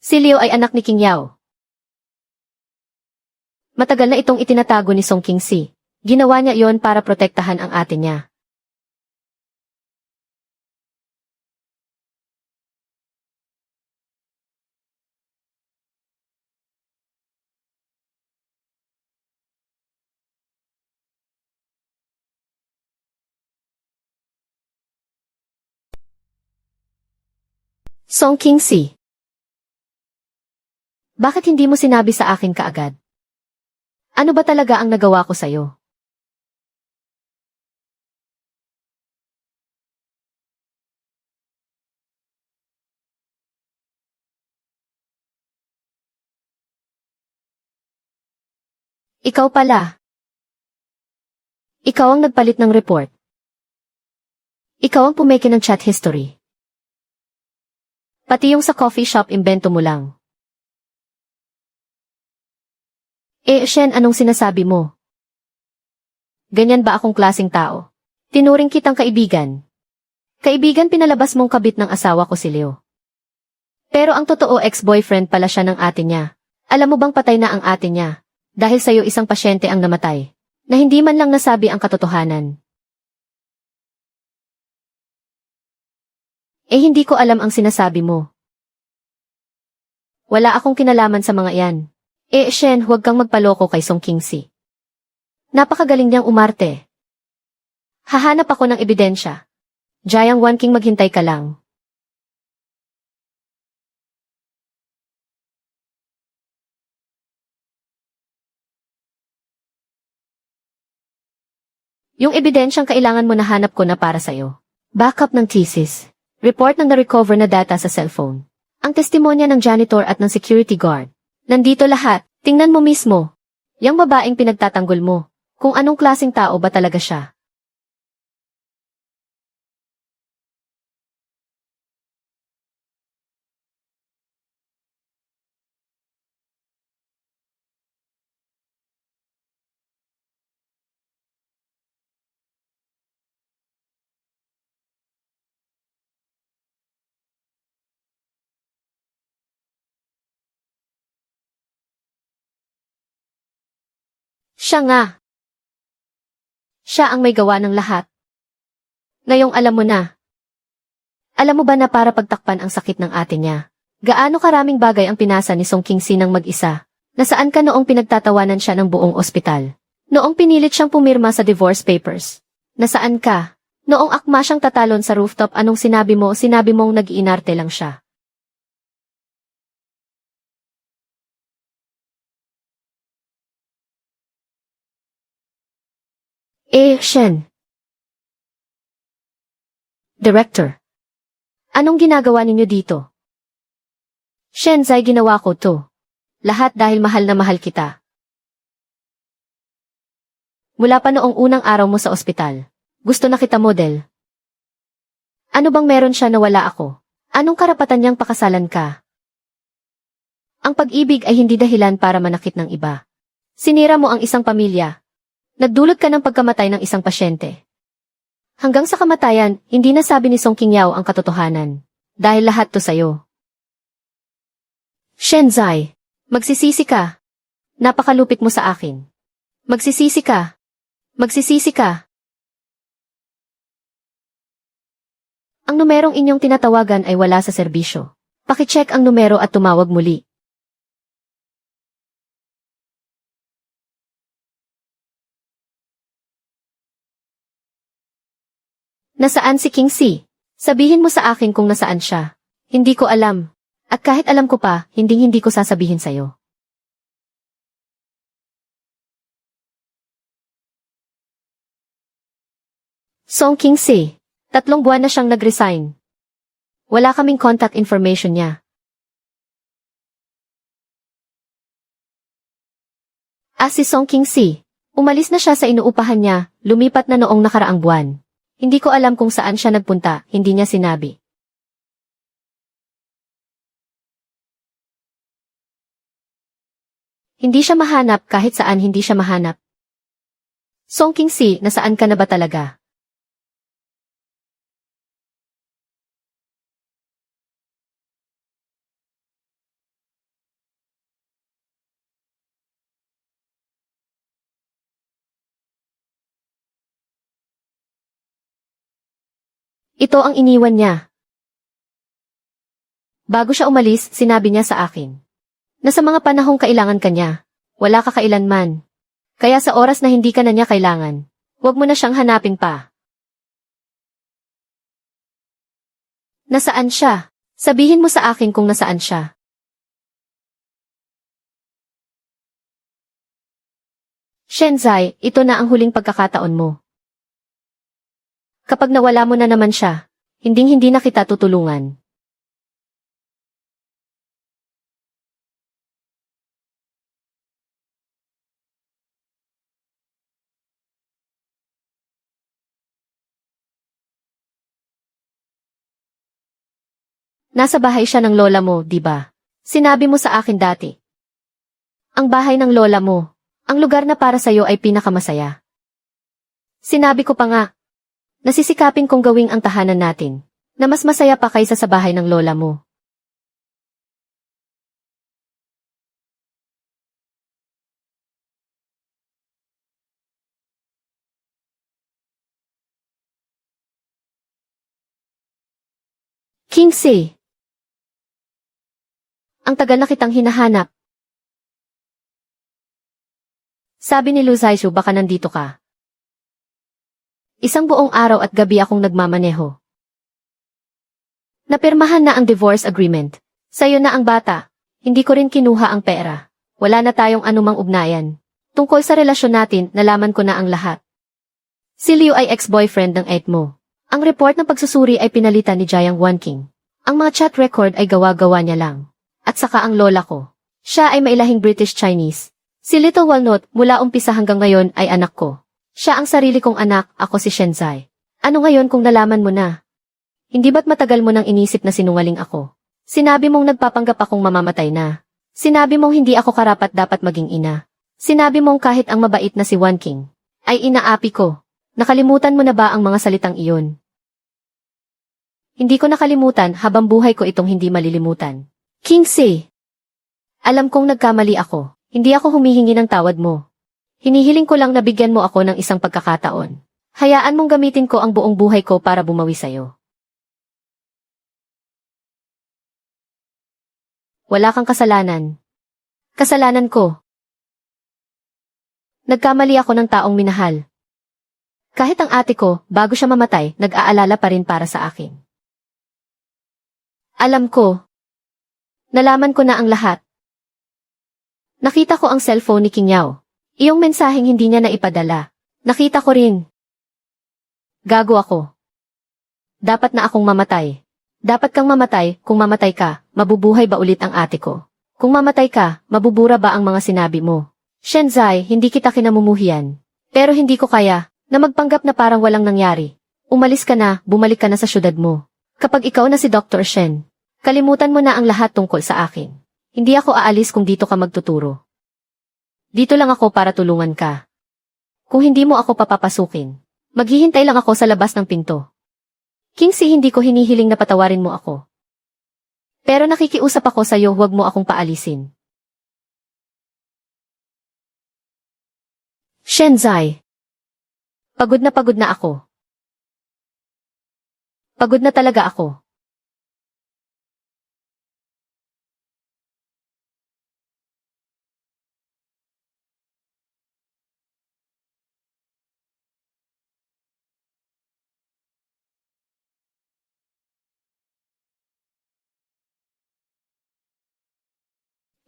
Si Leo ay anak ni King Yao. Matagal na itong itinatago ni Song Qingxi. Ginawa niya iyon para protektahan ang ate niya. Song Qingxi. Bakit hindi mo sinabi sa akin kaagad? Ano ba talaga ang nagawa ko sa'yo? Ikaw pala. Ikaw ang nagpalit ng report. Ikaw ang pumeke ng chat history. Pati yung sa coffee shop imbento mo lang. Shen, anong sinasabi mo? Ganyan ba akong klaseng tao? Tinuring kitang kaibigan. Kaibigan, pinalabas mong kabit ng asawa ko si Leo. Pero ang totoo, ex-boyfriend pala siya ng ate niya. Alam mo bang patay na ang ate niya? Dahil sa'yo isang pasyente ang namatay. Na hindi man lang nasabi ang katotohanan. Hindi ko alam ang sinasabi mo. Wala akong kinalaman sa mga yan. Shen, huwag kang magpaloko kay Song Qingxi. Napakagaling niyang umarte. Hahanap ako ng ebidensya. Jiang Wanqing, maghintay ka lang. Yung ebidensyang kailangan mo, nahanap ko na para sa'yo. Backup ng thesis. Report ng na-recover na data sa cellphone. Ang testimonya ng janitor at ng security guard. Nandito lahat. Tingnan mo mismo. Yang babaeng pinagtatanggol mo. Kung anong klaseng tao ba talaga siya. Siya nga. Siya ang may gawa ng lahat. Ngayong alam mo na. Alam mo ba na para pagtakpan ang sakit ng ate niya? Gaano karaming bagay ang pinasa ni Song Qingxi ng mag-isa? Nasaan ka noong pinagtatawanan siya ng buong ospital? Noong pinilit siyang pumirma sa divorce papers? Nasaan ka? Noong akma siyang tatalon sa rooftop, anong sinabi mo? Sinabi mong nag-iinarte lang siya. Shen. Director. Anong ginagawa ninyo dito? Shen Zai, ginawa ko to. Lahat dahil mahal na mahal kita. Mula pa noong unang araw mo sa ospital. Gusto na kita model. Ano bang meron siya na wala ako? Anong karapatan niyang pakasalan ka? Ang pag-ibig ay hindi dahilan para manakit ng iba. Sinira mo ang isang pamilya. Nagdulot ka ng pagkamatay ng isang pasyente. Hanggang sa kamatayan, hindi nasabi ni Song Qingyao ang katotohanan. Dahil lahat to sa'yo. Shen Zai, magsisisi ka. Napakalupit mo sa akin. Magsisisi ka. Magsisisi ka. Ang numerong inyong tinatawagan ay wala sa serbisyo. Pakicheck ang numero at tumawag muli. Nasaan si Qingxi? Sabihin mo sa akin kung nasaan siya. Hindi ko alam. At kahit alam ko pa, hindi ko sasabihin sa'yo. Song Qingxi, 3 buwan na siyang nag-resign. Wala kaming contact information niya. Si Song Qingxi, umalis na siya sa inuupahan niya, lumipat na noong nakaraang buwan. Hindi ko alam kung saan siya nagpunta, hindi niya sinabi. Hindi siya mahanap kahit saan, hindi siya mahanap. Song Qingxi, nasaan ka na ba talaga? Ito ang iniwan niya. Bago siya umalis, sinabi niya sa akin na sa mga panahong kailangan ka niya, wala ka kailanman. Kaya sa oras na hindi ka na niya kailangan, huwag mo na siyang hanapin pa. Nasaan siya? Sabihin mo sa akin kung nasaan siya. Shenzai, ito na ang huling pagkakataon mo. Kapag nawala mo na naman siya, hinding-hindi na kita tutulungan. Nasa bahay siya ng lola mo, di ba? Sinabi mo sa akin dati. Ang bahay ng lola mo, ang lugar na para sa'yo ay pinakamasaya. Sinabi ko pa nga, nasisikapin kong gawing ang tahanan natin, na mas masaya pa kaysa sa bahay ng lola mo. Kingsley, ang tagal na kitang hinahanap. Sabi ni Luzaishu baka nandito ka. Isang buong araw at gabi akong nagmamaneho. Napirmahan na ang divorce agreement. Sa'yo na ang bata. Hindi ko rin kinuha ang pera. Wala na tayong anumang ugnayan. Tungkol sa relasyon natin, nalaman ko na ang lahat. Si Liu ay ex-boyfriend ng ex mo. Ang report ng pagsusuri ay pinalitan ni Jiang Wanqing. Ang mga chat record ay gawa-gawa niya lang. At saka ang lola ko. Siya ay mailahing British-Chinese. Si Little Walnut mula umpisa hanggang ngayon ay anak ko. Siya ang sarili kong anak, ako si Shenzai. Ano ngayon kung nalaman mo na? Hindi ba't matagal mo nang inisip na sinungaling ako? Sinabi mong nagpapanggap akong mamamatay na. Sinabi mong hindi ako karapat dapat maging ina. Sinabi mong kahit ang mabait na si Wanqing ay inaapi ko. Nakalimutan mo na ba ang mga salitang iyon? Hindi ko nakalimutan habang buhay ko itong hindi malilimutan. Kingsley, alam kong nagkamali ako. Hindi ako humihingi ng tawad mo. Hinihiling ko lang na bigyan mo ako ng isang pagkakataon. Hayaan mong gamitin ko ang buong buhay ko para bumawi sa'yo. Wala kang kasalanan. Kasalanan ko. Nagkamali ako ng taong minahal. Kahit ang ate ko, bago siya mamatay, nag-aalala pa rin para sa akin. Alam ko. Nalaman ko na ang lahat. Nakita ko ang cellphone ni King Yao. Iyong mensaheng hindi niya naipadala. Nakita ko rin. Gago ako. Dapat na akong mamatay. Dapat kang mamatay, kung mamatay ka, mabubuhay ba ulit ang ate ko? Kung mamatay ka, mabubura ba ang mga sinabi mo? Shenzai, hindi kita kinamumuhian. Pero hindi ko kaya, na magpanggap na parang walang nangyari. Umalis ka na, bumalik ka na sa syudad mo. Kapag ikaw na si Dr. Shen, kalimutan mo na ang lahat tungkol sa akin. Hindi ako aalis kung dito ka magtuturo. Dito lang ako para tulungan ka. Kung hindi mo ako papapasukin, maghihintay lang ako sa labas ng pinto. Kingsley, hindi ko hinihiling na patawarin mo ako. Pero nakikiusap ako sa'yo, huwag mo akong paalisin. Shenzai. Pagod na ako. Pagod na talaga ako.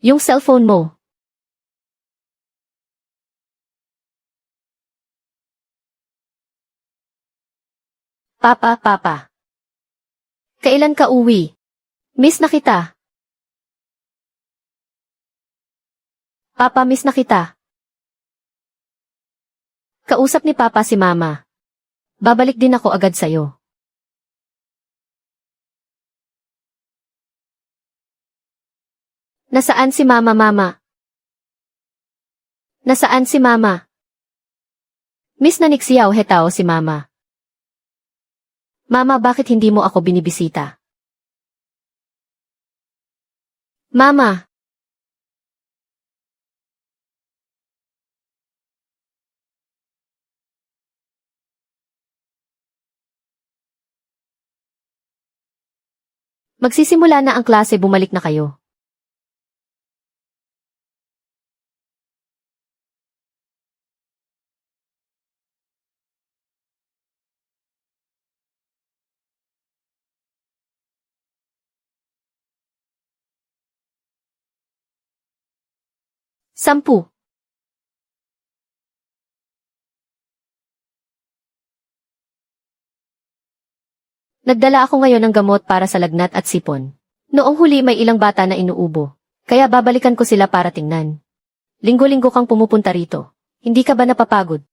Yung cellphone mo. Papa. Kailan ka uwi? Miss na kita. Papa, miss na kita. Kausap ni Papa si Mama. Babalik din ako agad sa'yo. Nasaan si Mama, Mama? Nasaan si Mama? Miss na ni Xiao Hetao si Mama. Mama, bakit hindi mo ako binibisita? Mama. Magsisimula na ang klase, bumalik na kayo. Sampu. Nagdala ako ngayon ng gamot para sa lagnat at sipon. Noong huli may ilang bata na inuubo. Kaya babalikan ko sila para tingnan. Linggo-linggo kang pumupunta rito. Hindi ka ba napapagod?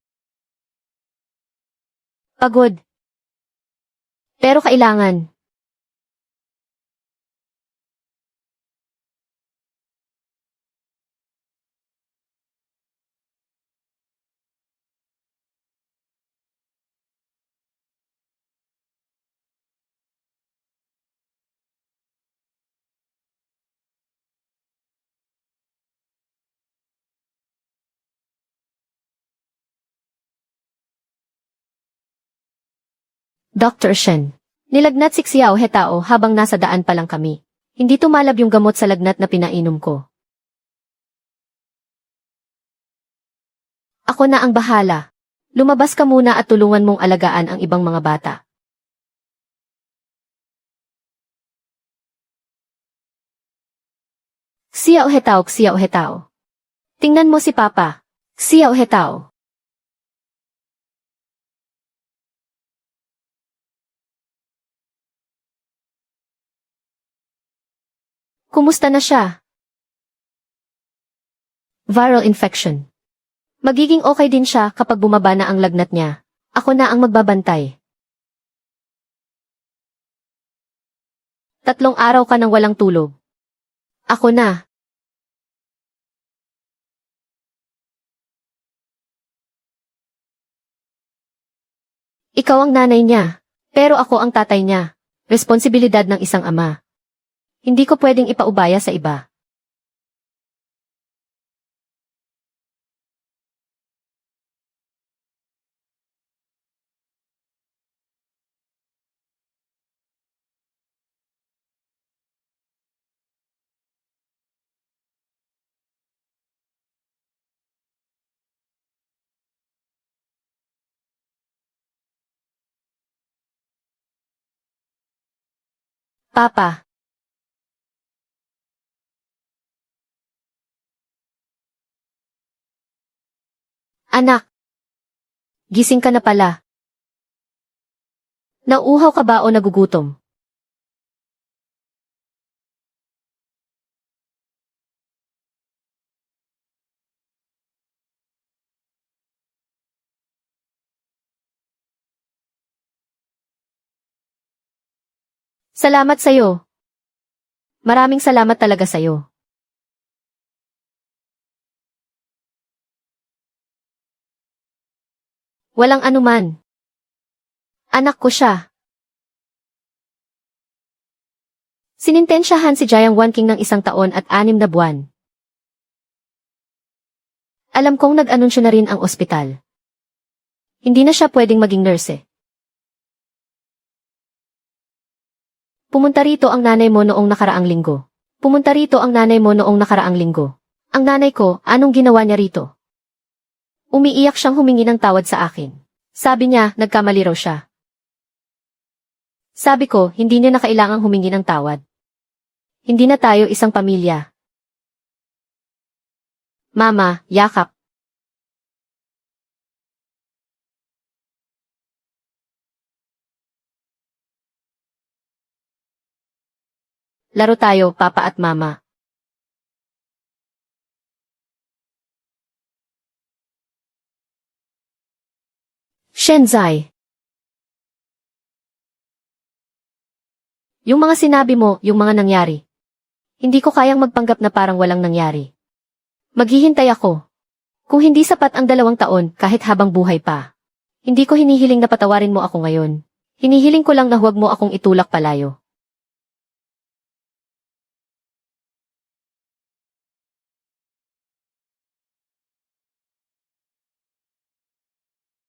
Pagod. Pero kailangan. Dr. Shen. Nilagnat si Xiao Hetao habang nasa daan pa lang kami. Hindi tumalab yung gamot sa lagnat na pinainom ko. Ako na ang bahala. Lumabas ka muna at tulungan mong alagaan ang ibang mga bata. Xiao Hetao, Xiao Hetao. Tingnan mo si Papa. Xiao Hetao. Kumusta na siya? Viral infection. Magiging okay din siya kapag bumaba na ang lagnat niya. Ako na ang magbabantay. 3 araw ka nang walang tulog. Ako na. Ikaw ang nanay niya, pero ako ang tatay niya. Responsibilidad ng isang ama. Hindi ko pwedeng ipaubaya sa iba. Papa. Anak. Gising ka na pala. Nauuhaw ka ba o nagugutom? Salamat sa'yo. Maraming salamat talaga sa'yo. Walang anuman. Anak ko siya. Sinintensyahan si Jiang Wanqing ng 1 taon at 6 na buwan. Alam kong nag-anunsyo na rin ang ospital. Hindi na siya pwedeng maging nurse. Pumunta rito ang nanay mo noong nakaraang linggo. Pumunta rito ang nanay mo noong nakaraang linggo. Ang nanay ko, anong ginawa niya rito? Umiiyak siyang humingi ng tawad sa akin. Sabi niya, nagkamali raw siya. Sabi ko, hindi niya na kailangang humingi ng tawad. Hindi na tayo isang pamilya. Mama, yakap. Laro tayo, Papa at Mama. Shenzai. Yung mga sinabi mo, yung mga nangyari. Hindi ko kayang magpanggap na parang walang nangyari. Maghihintay ako. Kung hindi sapat ang 2 taon, kahit habang buhay pa. Hindi ko hinihiling na patawarin mo ako ngayon. Hinihiling ko lang na huwag mo akong itulak palayo.